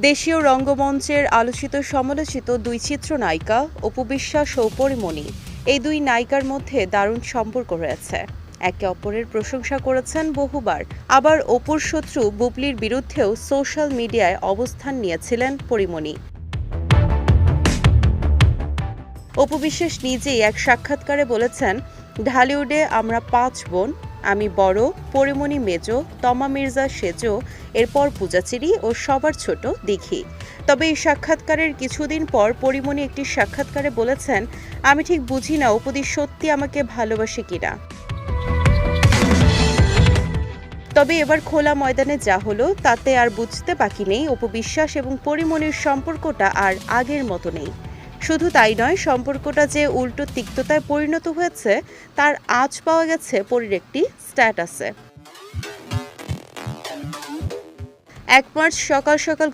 দেশীয় রঙ্গমঞ্চের আলোচিত সমালোচিত দুই চিত্রনায়িকা অপু বিশ্বাস ও পরিমণি, এই দুই নায়িকার মধ্যে দারুণ সম্পর্ক রয়েছে। একে অপরের প্রশংসা করেছেন বহুবার। আবার অপুর শত্রু বুবলির বিরুদ্ধেও সোশ্যাল মিডিয়ায় অবস্থান নিয়েছিলেন পরিমণি। অপু বিশ্বাস নিজেই এক সাক্ষাৎকারে বলেছেন, ঢালিউডে আমরা ৫ বোন, আমি বড়, পরিমণি মেজো, তমা মির্জা সেজো, এরপর পূজাচেরি ও সবার ছোট দিঘি। তবে এই সাক্ষাৎকারের কিছুদিন পর পরিমণি একটি সাক্ষাৎকারে বলেছেন, আমি ঠিক বুঝি না অপুদি সত্যি আমাকে ভালোবাসে কিনা। তবে এবার খোলা ময়দানে যা হলো তাতে আর বুঝতে বাকি নেই অপু বিশ্বাস এবং পরিমণির সম্পর্কটা আর আগের মতো নেই। শুধু তাই নয়, সম্পর্কটা যে উল্টো তিক্ততায় পরিণত হয়েছে তার আঁচ পাওয়া গেছে পরীর একটি স্ট্যাটাসে। ১ মার্চ সকাল সকাল